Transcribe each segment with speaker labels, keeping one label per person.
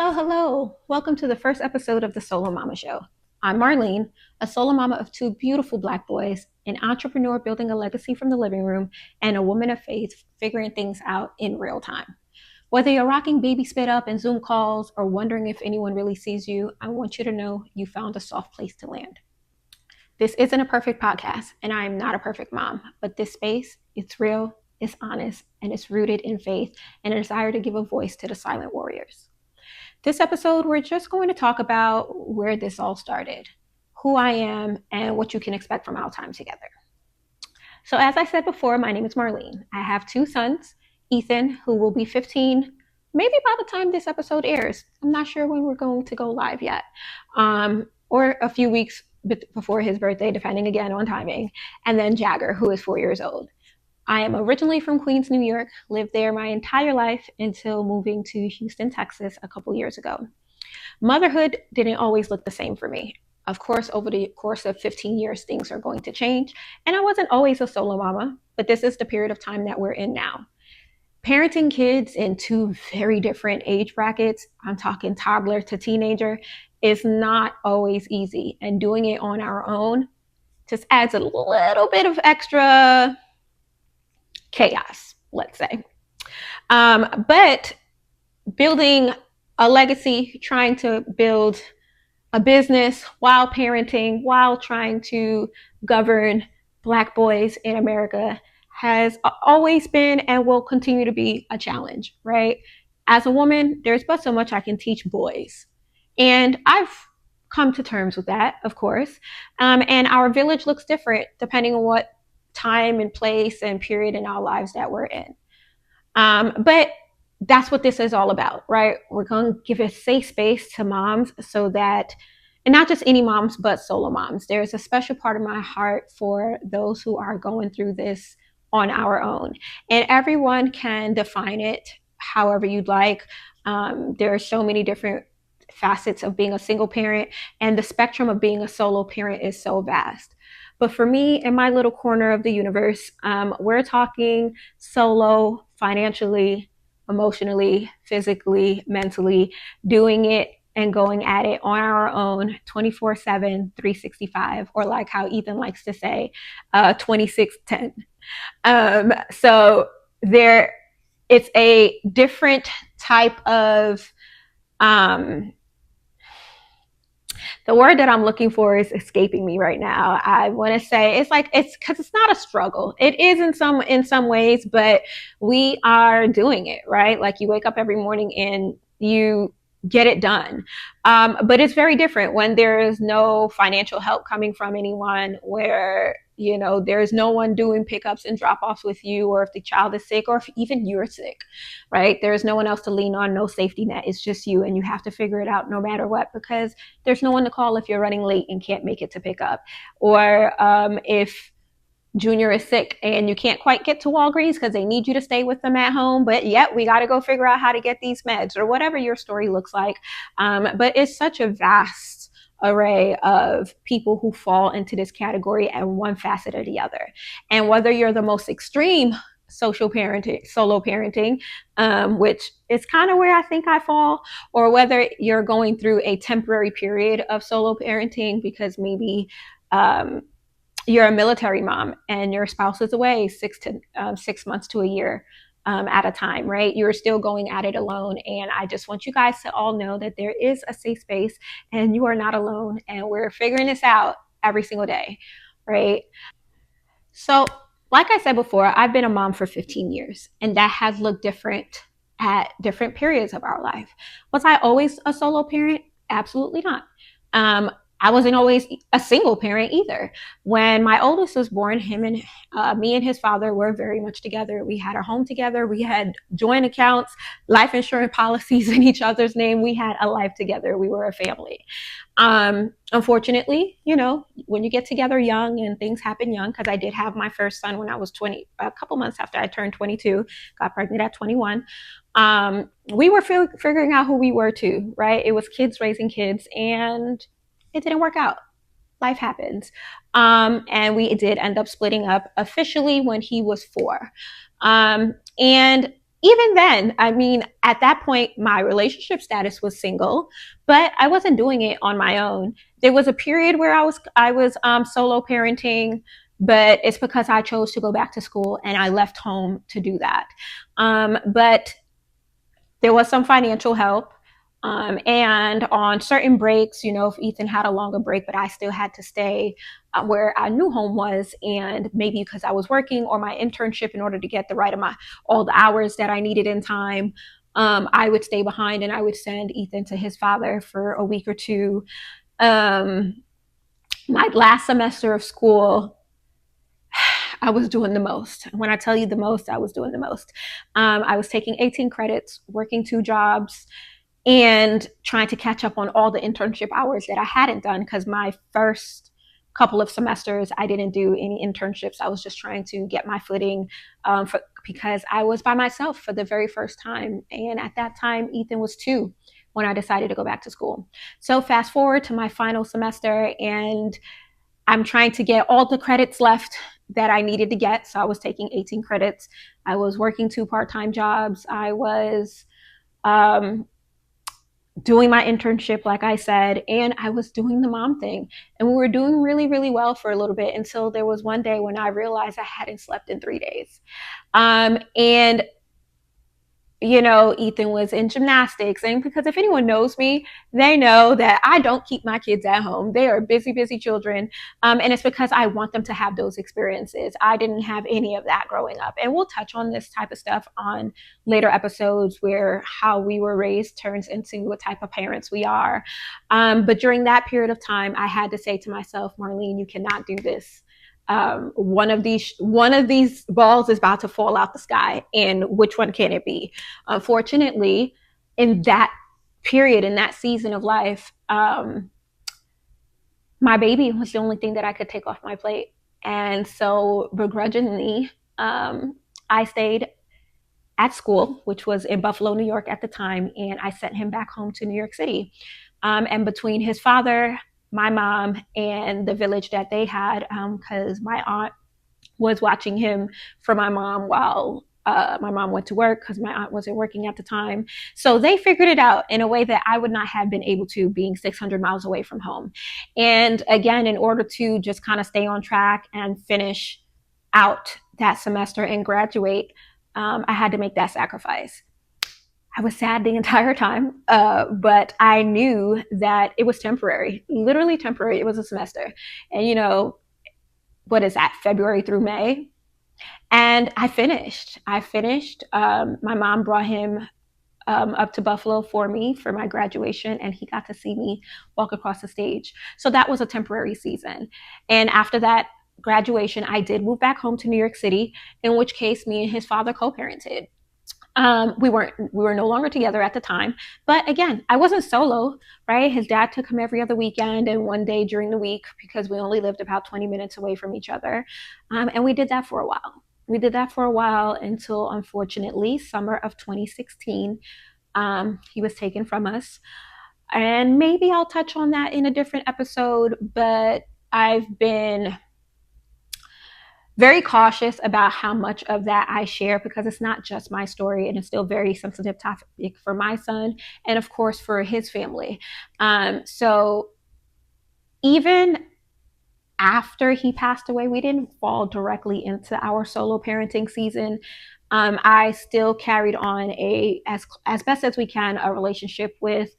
Speaker 1: Hello, hello. Welcome to the first episode of the Solo Mama Show. I'm Marylyne, a solo mama of two beautiful Black boys, an entrepreneur building a legacy from the living room, and a woman of faith figuring things out in real time. Whether you're rocking baby spit up and Zoom calls or wondering if anyone really sees you, I want you to know you found a soft place to land. This isn't a perfect podcast, and I am not a perfect mom, but this space, it's real, it's honest, and it's rooted in faith and a desire to give a voice to the silent warriors. This episode, we're just going to talk about where this all started, who I am, and what you can expect from our time together. So, as I said before, my name is Marylyne. I have two sons, Ethan, who will be 15, maybe by the time this episode airs. I'm not sure when we're going to go live yet, or a few weeks before his birthday, depending again on timing. And then Jagger, who is 4 years old. I am originally from Queens, New York, lived there my entire life until moving to Houston, Texas a couple years ago. Motherhood didn't always look the same for me. Of course, over the course of 15 years, things are going to change. And I wasn't always a solo mama, but this is the period of time that we're in now. Parenting kids in two very different age brackets, I'm talking toddler to teenager, is not always easy. And doing it on our own just adds a little bit of extra chaos, let's say. But building a legacy, trying to build a business while parenting, while trying to govern Black boys in America has always been and will continue to be a challenge, right? As a woman, there's but so much I can teach boys. And I've come to terms with that, of course. And our village looks different depending on what time and place and period in our lives that we're in. But that's what this is all about, right? We're going to give a safe space to moms so that, and not just any moms, but solo moms. There's a special part of my heart for those who are going through this on our own. And everyone can define it however you'd like. There are so many different facets of being a single parent, and the spectrum of being a solo parent is so vast. But for me, in my little corner of the universe, we're talking solo, financially, emotionally, physically, mentally, doing it and going at it on our own 24/7, 365, or like how Ethan likes to say, 26/10. So it's a different type of the word that I'm looking for is escaping me right now. I want to say it's because it's not a struggle. It is in some ways, but we are doing it, right? Like you wake up every morning and you get it done. But it's very different when there is no financial help coming from anyone, where there's no one doing pickups and drop-offs with you, or if the child is sick, or if even you're sick, right? There's no one else to lean on, no safety net. It's just you, and you have to figure it out no matter what, because there's no one to call if you're running late and can't make it to pick up, or if Junior is sick and you can't quite get to Walgreens because they need you to stay with them at home, but yet we got to go figure out how to get these meds, or whatever your story looks like. But it's such a vast array of people who fall into this category and one facet or the other. And whether you're the most extreme solo parenting, which is kind of where I think I fall, or whether you're going through a temporary period of solo parenting because maybe you're a military mom and your spouse is away 6 months to a year at a time, right? You're still going at it alone. And I just want you guys to all know that there is a safe space and you are not alone, and we're figuring this out every single day, right? So, like I said before, I've been a mom for 15 years, and that has looked different at different periods of our life. Was I always a solo parent? Absolutely not. I wasn't always a single parent either. When my oldest was born, me and his father were very much together. We had our home together. We had joint accounts, life insurance policies in each other's name. We had a life together. We were a family. Unfortunately, when you get together young and things happen young, because I did have my first son when I was 20, a couple months after I turned 22, got pregnant at 21. We were figuring out who we were too, right? It was kids raising kids, and it didn't work out. Life happens. And we did end up splitting up officially when he was 4. And even then, I mean, at that point, my relationship status was single, but I wasn't doing it on my own. There was a period where I was solo parenting, but it's because I chose to go back to school and I left home to do that. But there was some financial help. And on certain breaks, if Ethan had a longer break, but I still had to stay where our new home was, and maybe because I was working or my internship in order to get the right amount, all the hours that I needed in time, I would stay behind and I would send Ethan to his father for a week or two. Um, my last semester of school, I was doing the most. When I tell you the most, I was doing the most. I was taking 18 credits, working 2 jobs, and trying to catch up on all the internship hours that I hadn't done, because my first couple of semesters I didn't do any internships. I was just trying to get my footing, because I was by myself for the very first time. And at that time, Ethan was 2 when I decided to go back to school. So fast forward to my final semester, and I'm trying to get all the credits left that I needed to get. So I was taking 18 credits. I was working 2 part-time jobs. I was um, doing my internship, like I said, and I was doing the mom thing. And we were doing really, really well for a little bit, until there was one day when I realized I hadn't slept in 3 days. And Ethan was in gymnastics. And because if anyone knows me, they know that I don't keep my kids at home. They are busy, busy children. And it's because I want them to have those experiences. I didn't have any of that growing up. And we'll touch on this type of stuff on later episodes, where how we were raised turns into what type of parents we are. But during that period of time, I had to say to myself, Marylyne, you cannot do this. One of these balls is about to fall out the sky, and which one can it be? Unfortunately, in that period, in that season of life, my baby was the only thing that I could take off my plate. And so begrudgingly, I stayed at school, which was in Buffalo, New York at the time, and I sent him back home to New York City. And between his father, my mom, and the village that they had, because my aunt was watching him for my mom while my mom went to work, because my aunt wasn't working at the time. So they figured it out in a way that I would not have been able to, being 600 miles away from home. And again, in order to just kind of stay on track and finish out that semester and graduate, I had to make that sacrifice. I was sad the entire time, but I knew that it was temporary, literally temporary. It was a semester. And what is that, February through May? And I finished. My mom brought him up to Buffalo for me for my graduation, and he got to see me walk across the stage. So that was a temporary season. And after that graduation, I did move back home to New York City, in which case me and his father co-parented. We were no longer together at the time, but again, I wasn't solo, right? His dad took him every other weekend and one day during the week, because we only lived about 20 minutes away from each other. And we did that for a while. We did that for a while until, unfortunately, summer of 2016, he was taken from us. And maybe I'll touch on that in a different episode, but I've been very cautious about how much of that I share, because it's not just my story, and it's still a very sensitive topic for my son, and of course for his family. So even after he passed away, we didn't fall directly into our solo parenting season. I still carried on as best as we can, a relationship with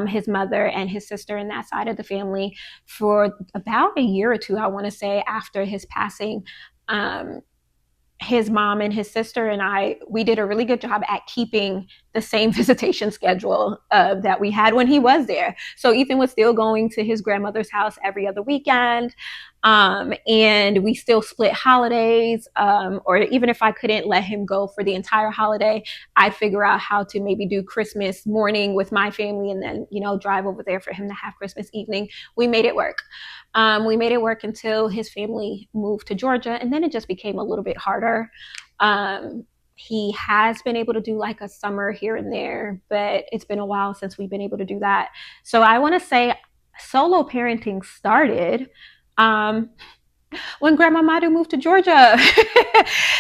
Speaker 1: his mother and his sister and that side of the family for about a year or two, I want to say, after his passing. Um, his mom and his sister and we did a really good job at keeping the same visitation schedule that we had when he was there. So Ethan was still going to his grandmother's house every other weekend. And we still split holidays, or even if I couldn't let him go for the entire holiday, I'd figure out how to maybe do Christmas morning with my family and then, drive over there for him to have Christmas evening. We made it work. We made it work until his family moved to Georgia, and then it just became a little bit harder. He has been able to do like a summer here and there, but it's been a while since we've been able to do that. So I want to say solo parenting started When Grandma Madu moved to Georgia.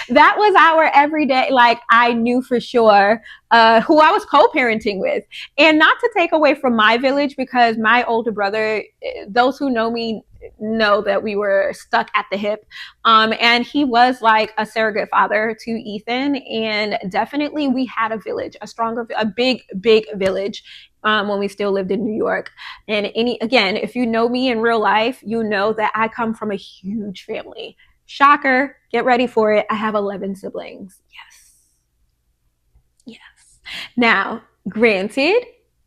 Speaker 1: That was our everyday, like I knew for sure who I was co-parenting with. And not to take away from my village, because my older brother, those who know me know that we were stuck at the hip. And he was like a surrogate father to Ethan. And definitely we had a village, a big village when we still lived in New York. And again, if you know me in real life, you know that I come from a huge family. Shocker, get ready for it. I have 11 siblings. Yes. Yes. Now, granted,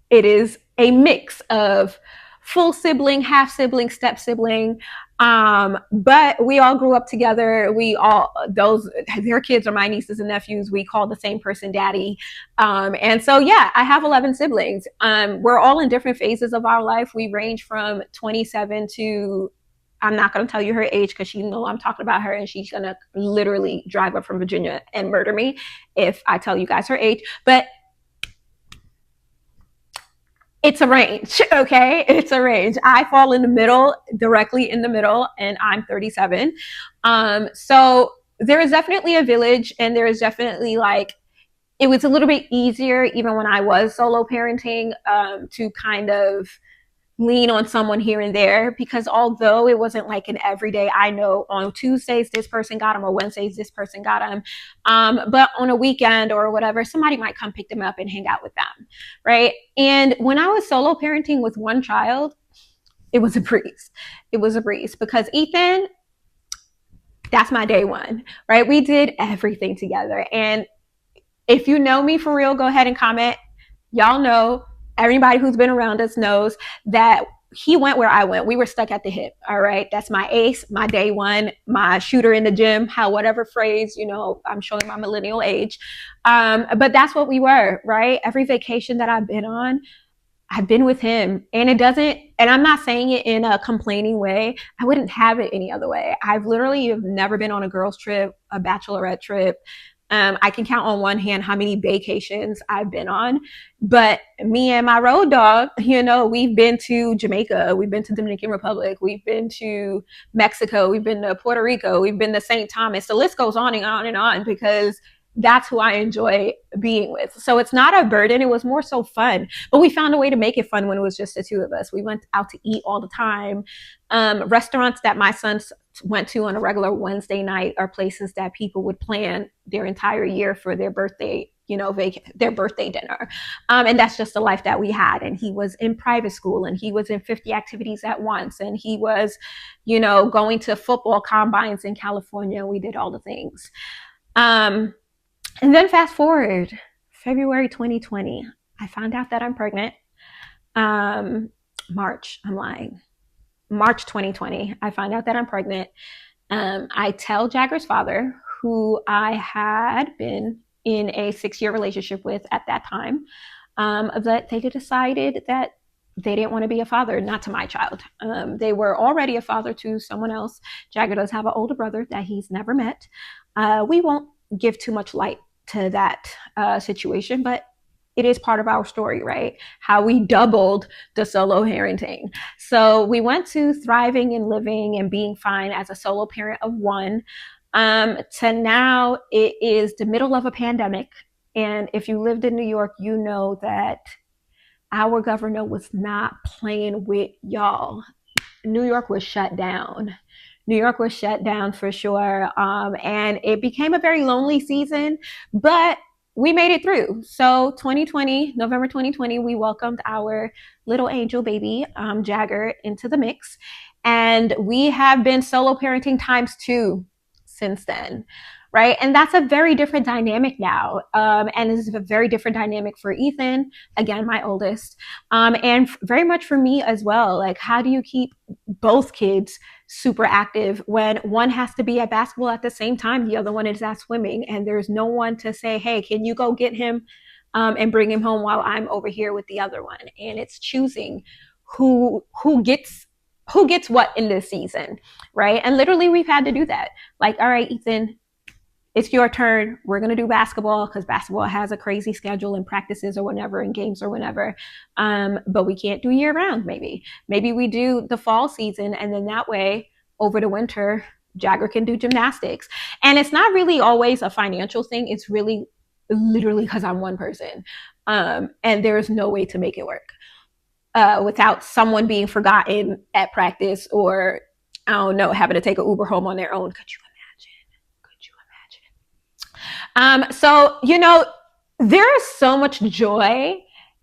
Speaker 1: it is a mix of full sibling, half sibling, step sibling. But we all grew up together. Their kids are my nieces and nephews. We call the same person daddy. And so, yeah, I have 11 siblings. We're all in different phases of our life. We range from 27 to, I'm not going to tell you her age because she knows I'm talking about her, and she's going to literally drive up from Virginia and murder me if I tell you guys her age. But it's a range, okay? It's a range. I fall in the middle, directly in the middle, and I'm 37. So there is definitely a village, and there is definitely like, it was a little bit easier even when I was solo parenting to kind of lean on someone here and there, because although it wasn't like an everyday, I know on Tuesdays this person got them or Wednesdays this person got them, but on a weekend or whatever, somebody might come pick them up and hang out with them, right? And when I was solo parenting with one child, it was a breeze. It was a breeze because Ethan, that's my day one, right? We did everything together. And if you know me for real, go ahead and comment. Y'all know, everybody who's been around us knows that he went where I went. We were stuck at the hip. All right. That's my ace, my day one, my shooter in the gym, whatever phrase, I'm showing my millennial age. But that's what we were, right? Every vacation that I've been on, I've been with him, and and I'm not saying it in a complaining way. I wouldn't have it any other way. I've literally never been on a girls trip, a bachelorette trip. I can count on one hand how many vacations I've been on, but me and my road dog, we've been to Jamaica, we've been to Dominican Republic, we've been to Mexico, we've been to Puerto Rico, we've been to St. Thomas. The list goes on and on and on, because that's who I enjoy being with. So it's not a burden. It was more so fun, but we found a way to make it fun when it was just the two of us. We went out to eat all the time. Restaurants that my sons went to on a regular Wednesday night are places that people would plan their entire year for their birthday, their birthday dinner. And that's just the life that we had. And he was in private school, and he was in 50 activities at once. And he was, going to football combines in California. We did all the things. And then fast forward, February 2020, I found out that I'm pregnant. March 2020, I find out that I'm pregnant. I tell Jagger's father, who I had been in a 6-year relationship with at that time, that they decided that they didn't want to be a father, not to my child. They were already a father to someone else. Jagger does have an older brother that he's never met. We won't give too much light to that situation, but it is part of our story, right? How we doubled the solo parenting. So we went to thriving and living and being fine as a solo parent of one, to now it is the middle of a pandemic. And if you lived in New York, you know that our governor was not playing with y'all. New York was shut down. New York was shut down for sure. And it became a very lonely season, but we made it through. So November 2020, we welcomed our little angel baby, Jagger, into the mix. And we have been solo parenting ×2 since then, right? And that's a very different dynamic now. And this is a very different dynamic for Ethan, again, my oldest, and very much for me as well. Like, how do you keep both kids super active when one has to be at basketball at the same time the other one is at swimming, and there's no one to say, hey, can you go get him and bring him home while I'm over here with the other one? And it's choosing who gets what in this season, right? And literally we've had to do that. Like, all right, Ethan, it's your turn. We're going to do basketball because basketball has a crazy schedule and practices or whatever and games or whatever. But we can't do year round. Maybe we do the fall season. And then that way over the winter, Jagger can do gymnastics. And it's not really always a financial thing. It's really literally because I'm one person. And there's no way to make it work without someone being forgotten at practice, or I don't know, having to take an Uber home on their own. Could you imagine? So, there is so much joy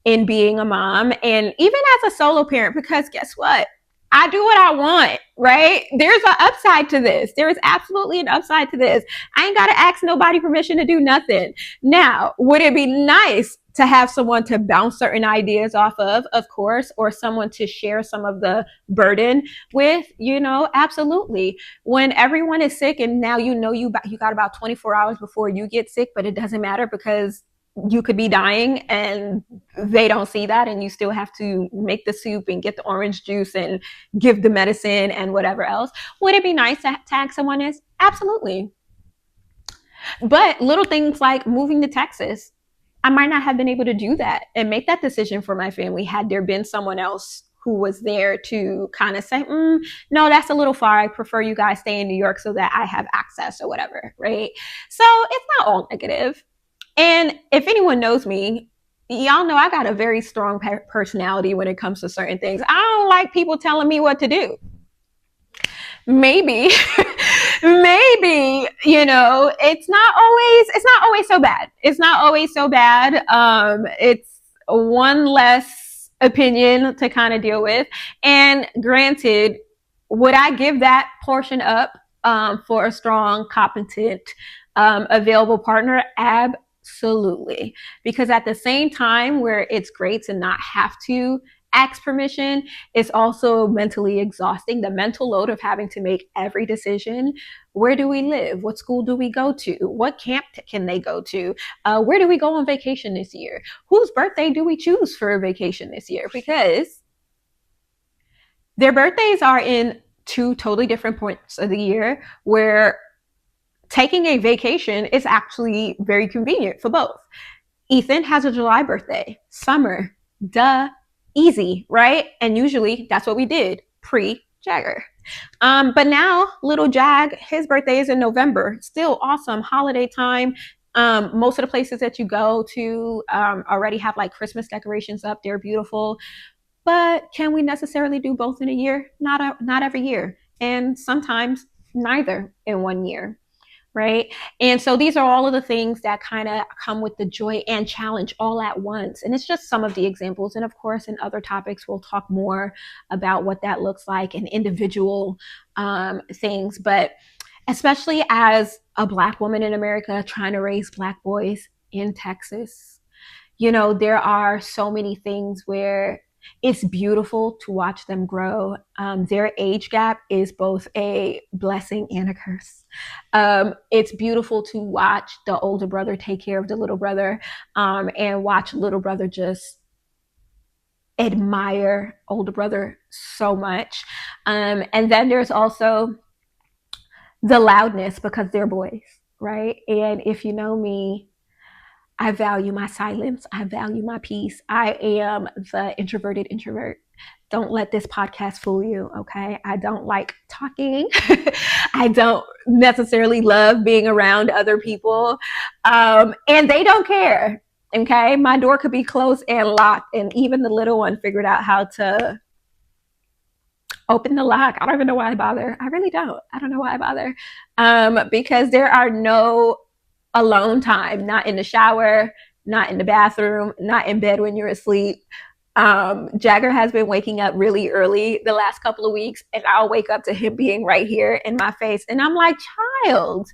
Speaker 1: in being a mom, and even as a solo parent, because guess what? I do what I want, right? There's an upside to this. There is absolutely an upside to this. I ain't got to ask nobody permission to do nothing. Now, would it be nice to have someone to bounce certain ideas off of course, or someone to share some of the burden with, absolutely. When everyone is sick and now you got about 24 hours before you get sick, but it doesn't matter because you could be dying and they don't see that, and you still have to make the soup and get the orange juice and give the medicine and whatever else. Would it be nice to tag someone as? Absolutely. But little things like moving to Texas, I might not have been able to do that and make that decision for my family had there been someone else who was there to kind of say, no, that's a little far. I prefer you guys stay in New York so that I have access or whatever, right? So it's not all negative. And if anyone knows me, y'all know I got a very strong personality when it comes to certain things. I don't like people telling me what to do. Maybe, maybe, it's not always so bad. It's not always so bad. It's one less opinion to kind of deal with. And granted, would I give that portion up for a strong, competent, available partner? Absolutely. Because at the same time where it's great to not have to ask permission, it's also mentally exhausting. The mental load of having to make every decision. Where do we live? What school do we go to? What camp can they go to? Where do we go on vacation this year? Whose birthday do we choose for a vacation this year? Because their birthdays are in two totally different points of the year, where taking a vacation is actually very convenient for both. Ethan has a July birthday. Summer, duh, easy, right? And usually that's what we did pre-Jagger. But now little Jag, his birthday is in November. Still awesome holiday time. Most of the places that you go to already have like Christmas decorations up. They're beautiful. But can we necessarily do both in a year? Not every year. And sometimes neither in one year. Right. And so these are all of the things that kind of come with the joy and challenge all at once. And it's just some of the examples. And of course, in other topics, we'll talk more about what that looks like in individual things. But especially as a Black woman in America trying to raise Black boys in Texas, there are so many things where it's beautiful to watch them grow. Their age gap is both a blessing and a curse. It's beautiful to watch the older brother take care of the little brother, and watch little brother just admire older brother so much. And then there's also the loudness because they're boys, right? And if you know me, I value my silence. I value my peace. I am the introverted introvert. Don't let this podcast fool you, okay? I don't like talking. I don't necessarily love being around other people. And they don't care, okay? My door could be closed and locked, and even the little one figured out how to open the lock. I don't even know why I bother. I really don't. I don't know why I bother. Because there are no alone time, not in the shower, not in the bathroom, not in bed when you're asleep. Jagger has been waking up really early the last couple of weeks, and I'll wake up to him being right here in my face. And I'm like, child,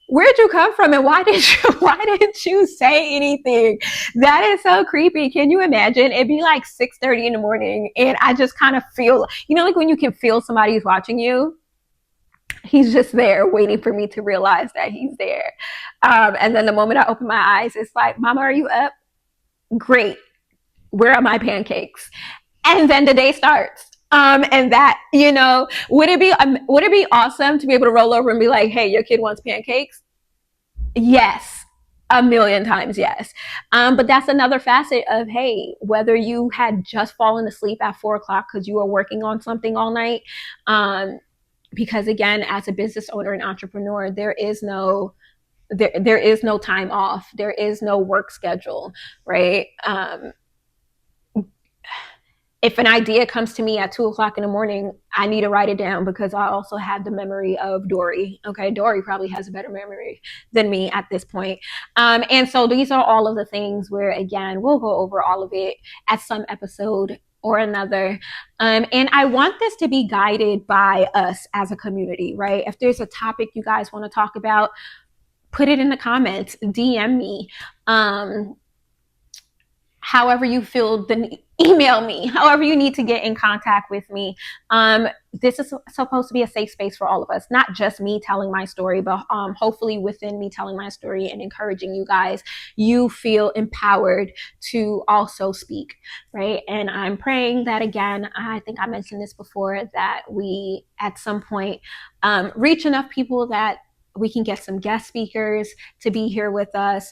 Speaker 1: where'd you come from? And why didn't you say anything? That is so creepy. Can you imagine? It'd be like 6:30 in the morning, and I just kind of feel, like when you can feel somebody's watching you. He's just there waiting for me to realize that he's there. And then the moment I open my eyes, it's like, Mama, are you up? Great. Where are my pancakes? And then the day starts. And that, would it be awesome to be able to roll over and be like, hey, your kid wants pancakes? Yes. 1,000,000 times yes. But that's another facet of, hey, whether you had just fallen asleep at 4 o'clock because you were working on something all night, because again, as a business owner and entrepreneur, there is no time off. There is no work schedule, right? If an idea comes to me at 2 o'clock in the morning, I need to write it down because I also have the memory of Dory. Okay, Dory probably has a better memory than me at this point. And so these are all of the things where, again, we'll go over all of it at some episode or another. And I want this to be guided by us as a community, right? If there's a topic you guys want to talk about, put it in the comments, DM me. However you feel, email me, however you need to get in contact with me. This is supposed to be a safe space for all of us, not just me telling my story, but hopefully within me telling my story and encouraging you guys, you feel empowered to also speak, right? And I'm praying that, again, I think I mentioned this before, that we at some point reach enough people that we can get some guest speakers to be here with us.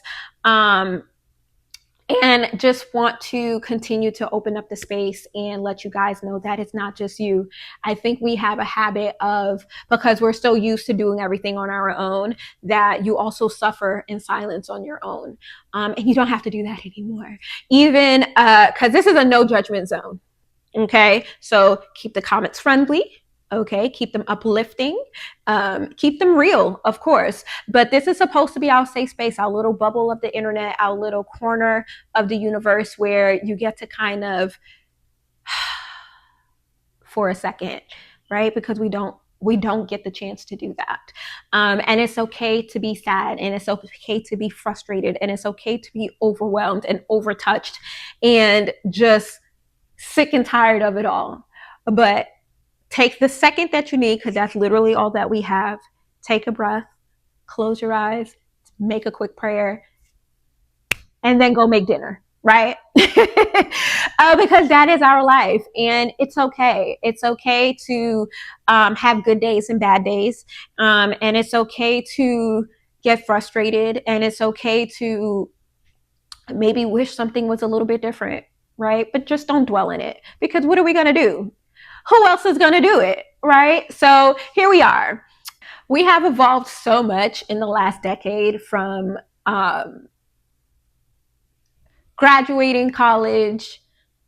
Speaker 1: And just want to continue to open up the space and let you guys know that it's not just you. I think we have a habit of, because we're so used to doing everything on our own, that you also suffer in silence on your own. And you don't have to do that anymore. Even because this is a no judgment zone. Okay, so keep the comments friendly. Okay, keep them uplifting, keep them real, of course. But this is supposed to be our safe space, our little bubble of the internet, our little corner of the universe where you get to kind of for a second, right? Because we don't get the chance to do that. And it's okay to be sad, and it's okay to be frustrated, and it's okay to be overwhelmed and overtouched and just sick and tired of it all. But take the second that you need, because that's literally all that we have. Take a breath, close your eyes, make a quick prayer, and then go make dinner, right? Because that is our life, and it's okay. It's okay to have good days and bad days, and it's okay to get frustrated, and it's okay to maybe wish something was a little bit different, right? But just don't dwell in it, because what are we going to do? Who else is going to do it, right? So here we are. We have evolved so much in the last decade, from graduating college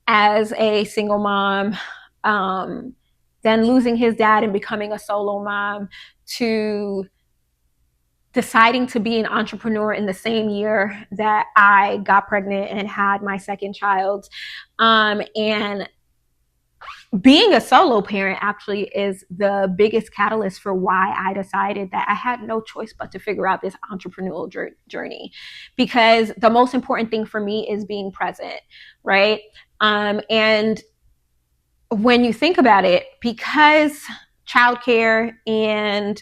Speaker 1: as a single mom, then losing his dad and becoming a solo mom, to deciding to be an entrepreneur in the same year that I got pregnant and had my second child. And being a solo parent actually is the biggest catalyst for why I decided that I had no choice but to figure out this entrepreneurial journey, because the most important thing for me is being present, right? And when you think about it, because childcare and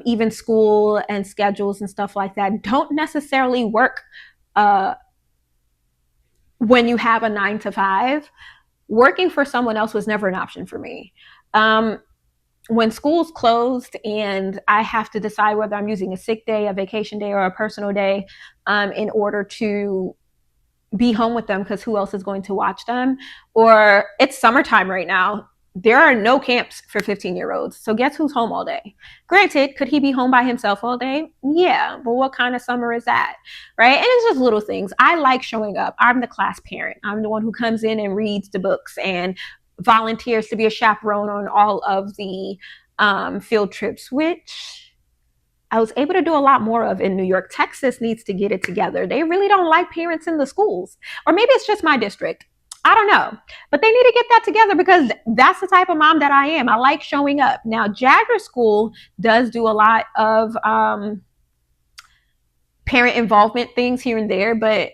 Speaker 1: even school and schedules and stuff like that don't necessarily work when you have a 9 to 5, working for someone else was never an option for me. When schools closed and I have to decide whether I'm using a sick day, a vacation day, or a personal day in order to be home with them, because who else is going to watch them? Or it's summertime right now. There are no camps for 15-year-olds. So guess who's home all day? Granted, could he be home by himself all day? Yeah, but what kind of summer is that, right? And it's just little things. I like showing up. I'm the class parent. I'm the one who comes in and reads the books and volunteers to be a chaperone on all of the field trips, which I was able to do a lot more of in New York. Texas needs to get it together. They really don't like parents in the schools. Or maybe it's just my district. I don't know. But they need to get that together, because that's the type of mom that I am. I like showing up. Now, Jagger School does do a lot of parent involvement things here and there, but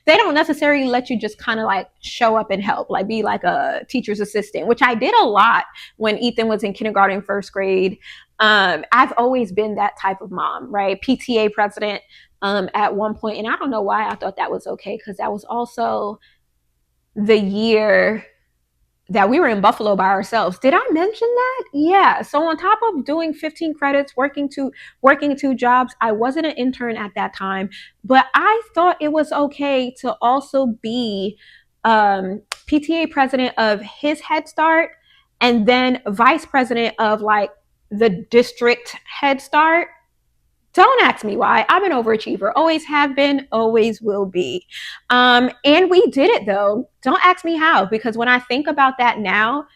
Speaker 1: they don't necessarily let you just kind of like show up and help, like be like a teacher's assistant, which I did a lot when Ethan was in kindergarten, first grade. I've always been that type of mom, right? PTA president at one point, and I don't know why I thought that was okay, because that was also the year that we were in Buffalo by ourselves. Did I mention that? Yeah. So on top of doing 15 credits, working 2 jobs, I wasn't an intern at that time, but I thought it was okay to also be PTA president of his Head Start and then vice president of like the district Head Start. Don't ask me why. I'm an overachiever. Always have been, always will be. And we did it though. Don't ask me how, because when I think about that now,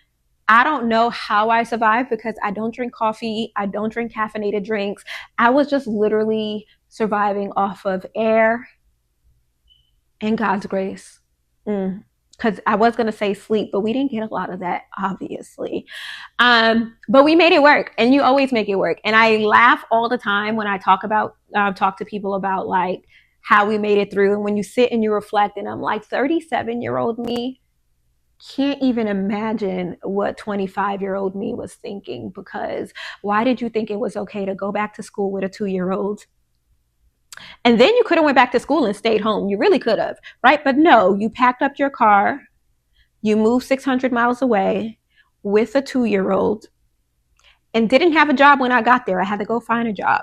Speaker 1: I don't know how I survived because I don't drink coffee. I don't drink caffeinated drinks. I was just literally surviving off of air and God's grace. Because I was going to say sleep, but we didn't get a lot of that, obviously. But we made it work, and you always make it work. And I laugh all the time when I talk to people about like how we made it through. And when you sit and you reflect, and I'm like, 37-year-old me can't even imagine what 25-year-old me was thinking, because why did you think it was okay to go back to school with a 2-year-old? And then you could have went back to school and stayed home. You really could have, right? But no, you packed up your car, you moved 600 miles away with a 2-year-old, and didn't have a job when I got there. I had to go find a job,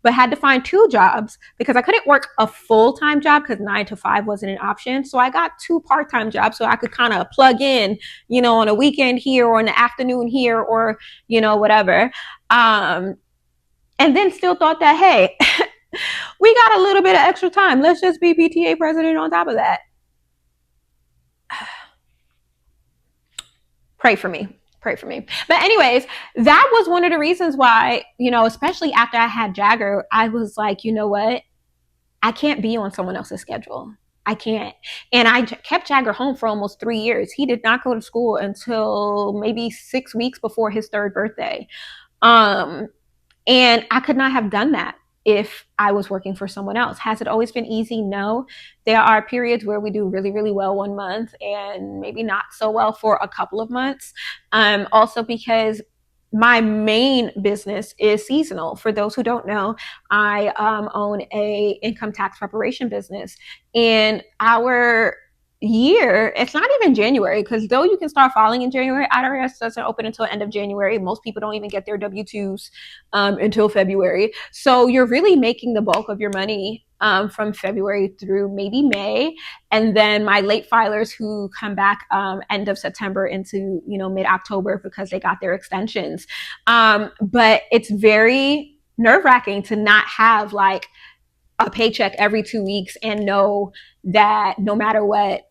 Speaker 1: but had to find 2 jobs because I couldn't work a full-time job because 9 to 5 wasn't an option. So I got 2 part-time jobs so I could kind of plug in, on a weekend here or in the afternoon here or, whatever. And then still thought that, hey, we got a little bit of extra time. Let's just be PTA president on top of that. Pray for me. But anyways, that was one of the reasons why, especially after I had Jagger, I was like, you know what? I can't be on someone else's schedule. I can't. And I kept Jagger home for almost 3 years. He did not go to school until maybe 6 weeks before his 3rd birthday. And I could not have done that if I was working for someone else. Has it always been easy? No. There are periods where we do really, really well one month and maybe not so well for a couple of months. Also because my main business is seasonal. For those who don't know, I own a income tax preparation business, and our year, it's not even January, because though you can start filing in January, IRS doesn't open until end of January. Most people don't even get their W-2s until February. So you're really making the bulk of your money from February through maybe May. And then my late filers who come back end of September into, mid-October because they got their extensions. But it's very nerve-wracking to not have like a paycheck every 2 weeks and know that no matter what,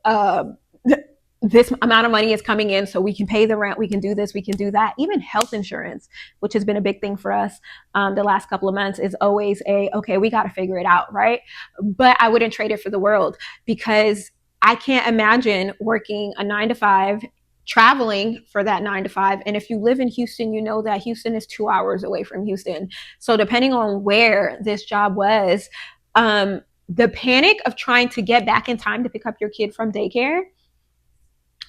Speaker 1: this amount of money is coming in, so we can pay the rent, we can do this, we can do that. Even health insurance, which has been a big thing for us the last couple of months, is always okay, we got to figure it out, right? But I wouldn't trade it for the world, because I can't imagine working a 9 to 5, traveling for that 9 to 5. And if you live in Houston, you know that Houston is 2 hours away from Houston. So depending on where this job was, the panic of trying to get back in time to pick up your kid from daycare,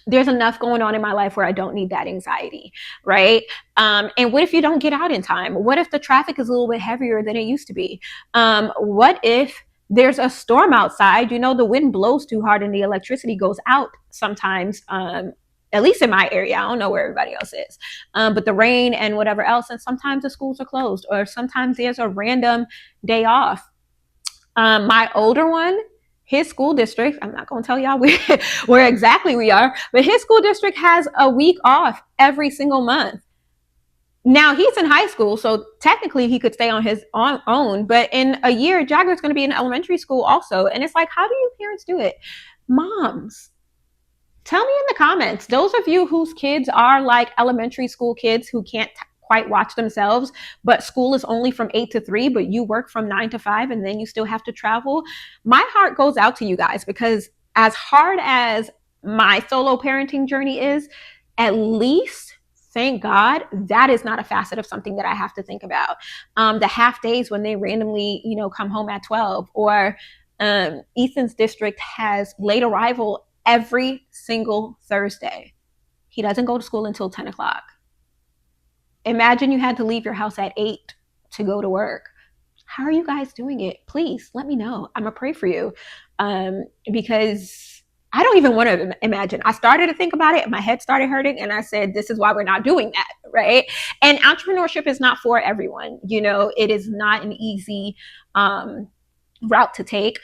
Speaker 1: there's enough going on in my life where I don't need that anxiety, right? And what if you don't get out in time? What if the traffic is a little bit heavier than it used to be? What if there's a storm outside? The wind blows too hard and the electricity goes out sometimes, at least in my area. I don't know where everybody else is. But the rain and whatever else, and sometimes the schools are closed, or sometimes there's a random day off. My older one, his school district, I'm not going to tell y'all where exactly we are, but his school district has a week off every single month. Now he's in high school, so technically he could stay on his own, but in a year, Jagger's going to be in elementary school also. And it's like, how do you parents do it? Moms, tell me in the comments, those of you whose kids are like elementary school kids who can't quite watch themselves, but school is only from 8 to 3, but you work from 9 to 5 and then you still have to travel. My heart goes out to you guys, because as hard as my solo parenting journey is, at least, thank God, that is not a facet of something that I have to think about. The half days when they randomly, come home at 12, or Ethan's district has late arrival every single Thursday. He doesn't go to school until 10 o'clock. Imagine you had to leave your house at 8 to go to work. How are you guys doing it? Please let me know. I'm going to pray for you, because I don't even want to imagine. I started to think about it. My head started hurting, and I said, this is why we're not doing that, right? And entrepreneurship is not for everyone. It is not an easy route to take.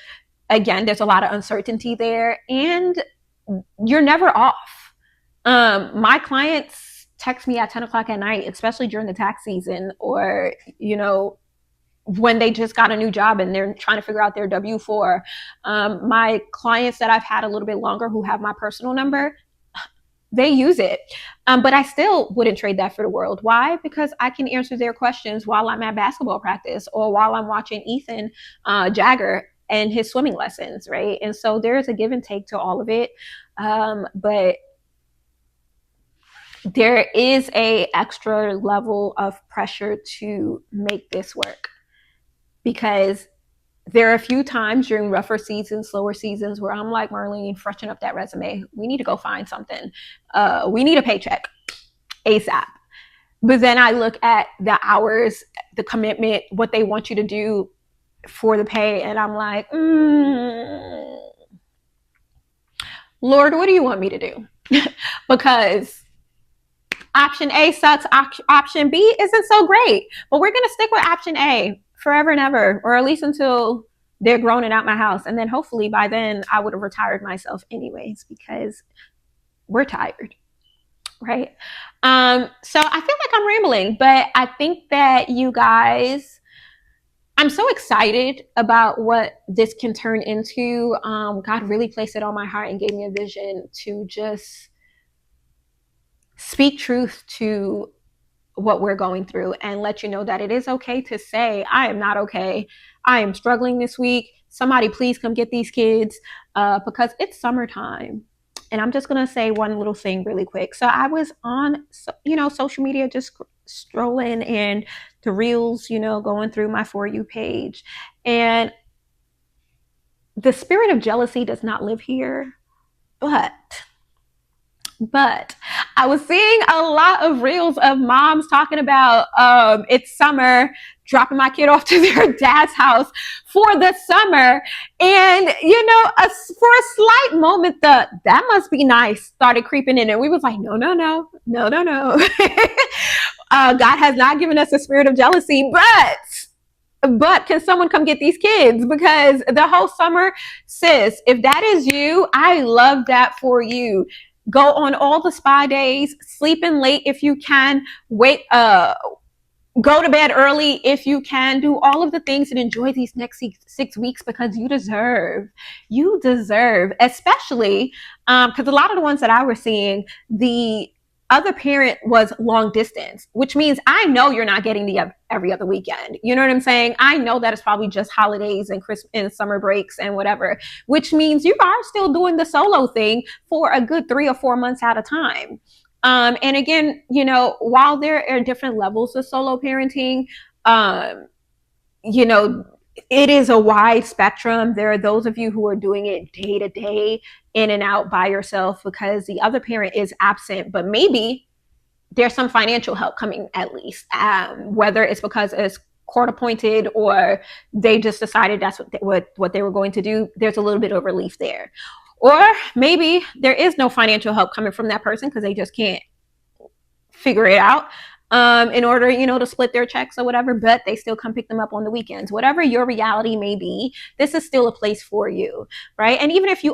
Speaker 1: Again, there's a lot of uncertainty there, and you're never off. My clients text me at 10 o'clock at night, especially during the tax season, or, when they just got a new job and they're trying to figure out their W-4. My clients that I've had a little bit longer who have my personal number, they use it. But I still wouldn't trade that for the world. Why? Because I can answer their questions while I'm at basketball practice or while I'm watching Ethan Jagger and his swimming lessons, right? And so there's a give and take to all of it. But there is a extra level of pressure to make this work, because there are a few times during rougher seasons, slower seasons, where I'm like, Marylyne, freshen up that resume. We need to go find something. We need a paycheck ASAP. But then I look at the hours, the commitment, what they want you to do for the pay, and I'm like, Lord, what do you want me to do? Because option A sucks. Option B isn't so great. But we're going to stick with option A forever and ever, or at least until they're grown and out my house. And then hopefully by then I would have retired myself anyways, because we're tired, right? So I feel like I'm rambling, but I think that you guys, I'm so excited about what this can turn into. God really placed it on my heart and gave me a vision to just speak truth to what we're going through and let you know that it is okay to say, I am not okay. I am struggling this week. Somebody please come get these kids, because it's summertime. And I'm just going to say one little thing really quick. So I was on, social media, just strolling and the reels, going through my For You page. And the spirit of jealousy does not live here, but I was seeing a lot of reels of moms talking about it's summer, dropping my kid off to their dad's house for the summer. And, for a slight moment, that must be nice started creeping in. And we was like, no. God has not given us a spirit of jealousy, but can someone come get these kids? Because the whole summer, sis, if that is you, I love that for you. Go on all the spa days, sleep in late if you can, go to bed early if you can, do all of the things and enjoy these next 6 weeks, because you deserve, especially because a lot of the ones that I was seeing, the other parent was long distance, which means I know you're not getting the every other weekend. You know what I'm saying? I know that it's probably just holidays and Christmas and summer breaks and whatever, which means you are still doing the solo thing for a good 3 or 4 months at a time. And again, while there are different levels of solo parenting, it is a wide spectrum. There are those of you who are doing it day to day, in and out by yourself, because the other parent is absent, but maybe there's some financial help coming at least, whether it's because it's court appointed or they just decided that's what they were going to do. There's a little bit of relief there. Or maybe there is no financial help coming from that person because they just can't figure it out in order, to split their checks or whatever, but they still come pick them up on the weekends. Whatever your reality may be, this is still a place for you, right? And even if you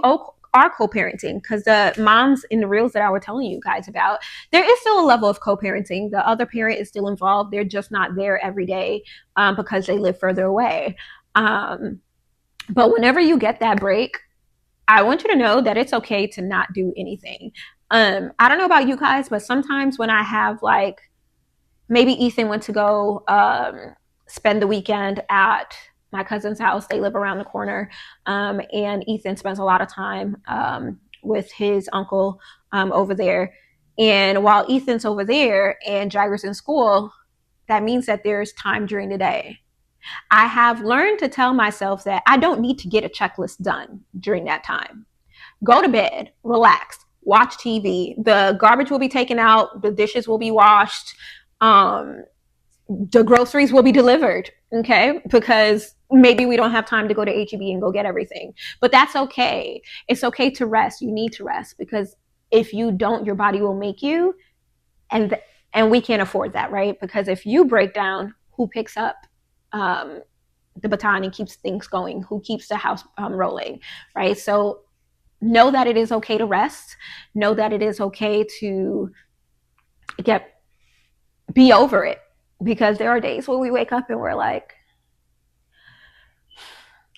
Speaker 1: are co-parenting, because the moms in the reels that I was telling you guys about, there is still a level of co-parenting. The other parent is still involved. They're just not there every day because they live further away. But whenever you get that break, I want you to know that it's okay to not do anything. I don't know about you guys, but sometimes when I have maybe Ethan went to go spend the weekend at my cousin's house. They live around the corner. And Ethan spends a lot of time with his uncle over there. And while Ethan's over there and Jagger's in school, that means that there's time during the day. I have learned to tell myself that I don't need to get a checklist done during that time. Go to bed, relax, watch TV. The garbage will be taken out. The dishes will be washed. The groceries will be delivered, okay? Because maybe we don't have time to go to H-E-B and go get everything. But that's okay. It's okay to rest. You need to rest, because if you don't, your body will make you. And we can't afford that, right? Because if you break down, who picks up the baton and keeps things going? Who keeps the house rolling, right? So know that it is okay to rest. Know that it is okay to get be over it, because there are days when we wake up and we're like,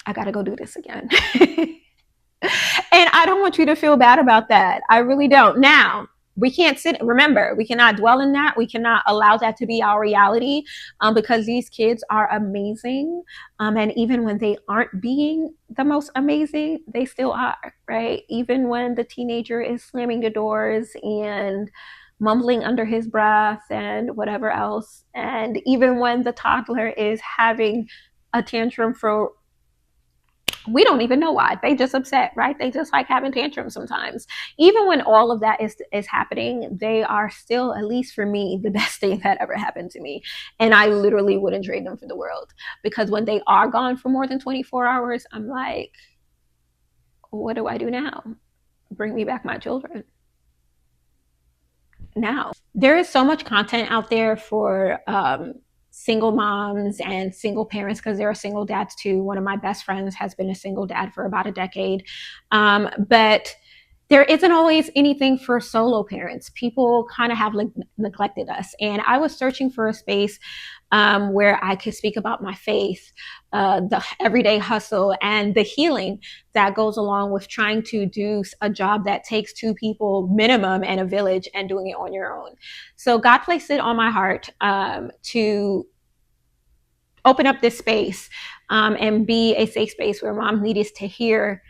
Speaker 1: I gotta go do this again. And I don't want you to feel bad about that. I really don't. Now, we can't remember, we cannot dwell in that. We cannot allow that to be our reality, because these kids are amazing. And even when they aren't being the most amazing, they still are, right? Even when the teenager is slamming the doors and mumbling under his breath and whatever else. And even when the toddler is having a tantrum for, we don't even know why. They just upset, right? They just like having tantrums sometimes. Even when all of that is happening, they are still, at least for me, the best thing that ever happened to me. And I literally wouldn't trade them for the world, because when they are gone for more than 24 hours, I'm like, what do I do now? Bring me back my children. Now, there is so much content out there for single moms and single parents, because there are single dads too. One of my best friends has been a single dad for about a decade. But there isn't always anything for solo parents. People kind of have neglected us. And I was searching for a space where I could speak about my faith, the everyday hustle, and the healing that goes along with trying to do a job that takes two people minimum and a village, and doing it on your own. So God placed it on my heart to open up this space and be a safe space where mom needed to hear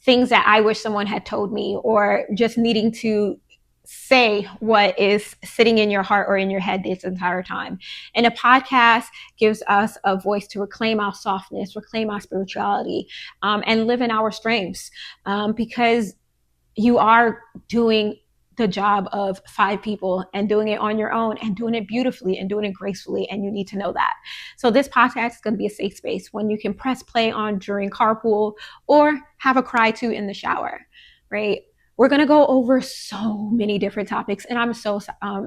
Speaker 1: things that I wish someone had told me, or just needing to say what is sitting in your heart or in your head this entire time. And a podcast gives us a voice to reclaim our softness, reclaim our spirituality, and live in our strengths, because you are doing the job of 5 people, and doing it on your own, and doing it beautifully, and doing it gracefully. And you need to know that. So this podcast is going to be a safe space, when you can press play on during carpool, or have a cry to in the shower, right? We're going to go over so many different topics, and I'm so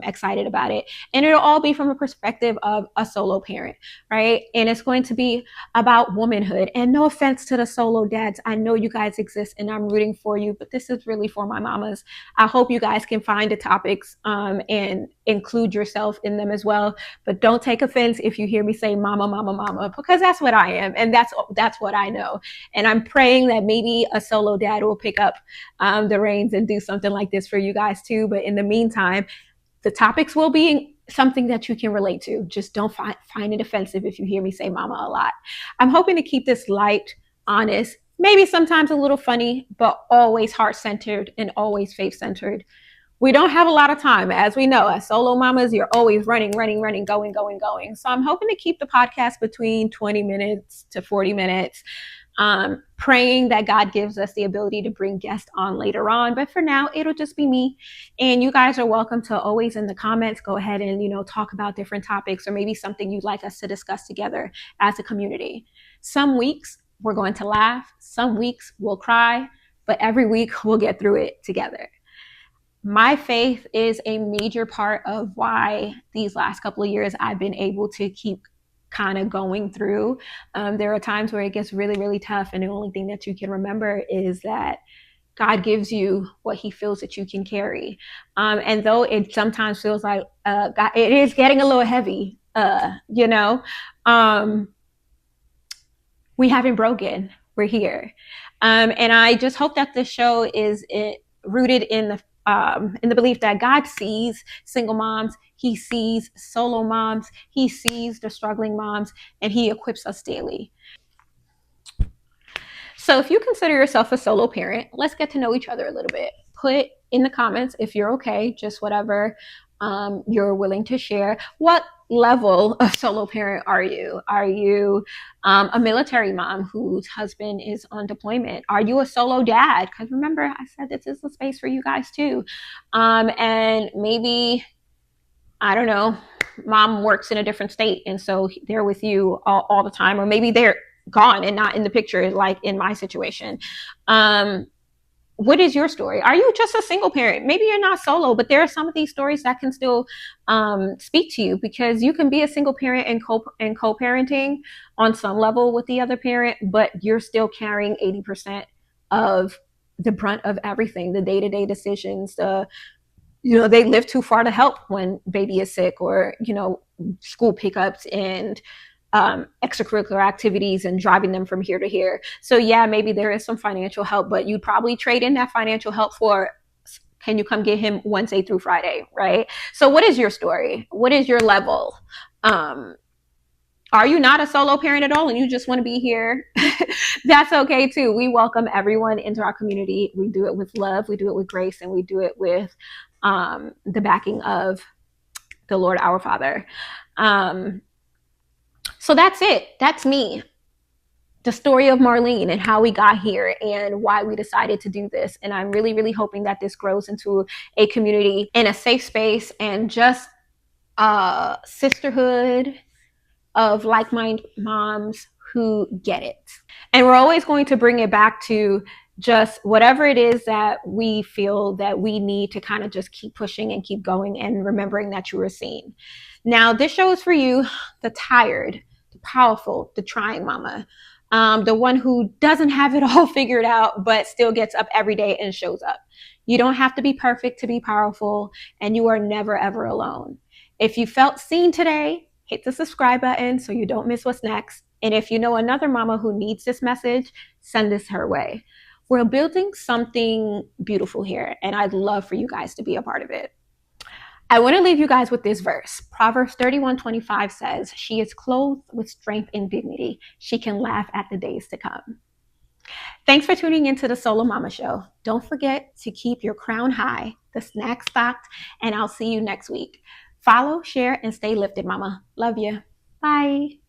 Speaker 1: excited about it. And it'll all be from a perspective of a solo parent, right? And it's going to be about womanhood. And no offense to the solo dads, I know you guys exist and I'm rooting for you, but this is really for my mamas. I hope you guys can find the topics and include yourself in them as well. But don't take offense if you hear me say mama, mama, mama, because that's what I am. And that's what I know. And I'm praying that maybe a solo dad will pick up the reins and do something like this for you guys too. But in the meantime, the topics will be something that you can relate to. Just don't find it offensive if you hear me say mama a lot. I'm hoping to keep this light, honest, maybe sometimes a little funny, but always heart-centered and always faith-centered. We don't have a lot of time. As we know, as solo mamas, you're always running, going. So I'm hoping to keep the podcast between 20 minutes to 40 minutes. Praying that God gives us the ability to bring guests on later on. But for now, it'll just be me. And you guys are welcome to always in the comments go ahead and, talk about different topics, or maybe something you'd like us to discuss together as a community. Some weeks we're going to laugh. Some weeks we'll cry. But every week we'll get through it together. My faith is a major part of why these last couple of years I've been able to keep kind of going through. There are times where it gets really, really tough, and the only thing that you can remember is that God gives you what he feels that you can carry. And though it sometimes feels like God, it is getting a little heavy, we haven't broken. We're here. And I just hope that this show is rooted in the belief that God sees single moms, he sees solo moms, he sees the struggling moms, and he equips us daily. So if you consider yourself a solo parent, let's get to know each other a little bit. Put in the comments if you're okay, just whatever you're willing to share. What level of solo parent are you? Are you a military mom whose husband is on deployment? Are you a solo dad? Because remember, I said this is a space for you guys too. And maybe, I don't know, mom works in a different state, and so they're with you all the time, or maybe they're gone and not in the picture, like in my situation. What is your story? Are you just a single parent? Maybe you're not solo, but there are some of these stories that can still speak to you, because you can be a single parent and co-parenting on some level with the other parent, but you're still carrying 80% of the brunt of everything, the day-to-day decisions, the they live too far to help when baby is sick, or, school pickups and extracurricular activities and driving them from here to here. So yeah, maybe there is some financial help, but you'd probably trade in that financial help for, can you come get him Wednesday through Friday, right? So what is your story? What is your level? Are you not a solo parent at all and you just want to be here? That's okay too. We welcome everyone into our community. We do it with love, we do it with grace, and we do it with the backing of the Lord our Father. So that's it. That's me. The story of Marylyne and how we got here and why we decided to do this. And I'm really, really hoping that this grows into a community and a safe space and just a sisterhood of like-minded moms who get it. And we're always going to bring it back to just whatever it is that we feel that we need to kind of just keep pushing and keep going, and remembering that you were seen. Now, this show is for you, the tired, the powerful, the trying mama, the one who doesn't have it all figured out, but still gets up every day and shows up. You don't have to be perfect to be powerful, and you are never, ever alone. If you felt seen today, hit the subscribe button so you don't miss what's next. And if you know another mama who needs this message, send this her way. We're building something beautiful here, and I'd love for you guys to be a part of it. I want to leave you guys with this verse. Proverbs 31:25 says, "She is clothed with strength and dignity. She can laugh at the days to come." Thanks for tuning into the Solo Mama Show. Don't forget to keep your crown high, the snack stocked, and I'll see you next week. Follow, share, and stay lifted, mama. Love you. Bye.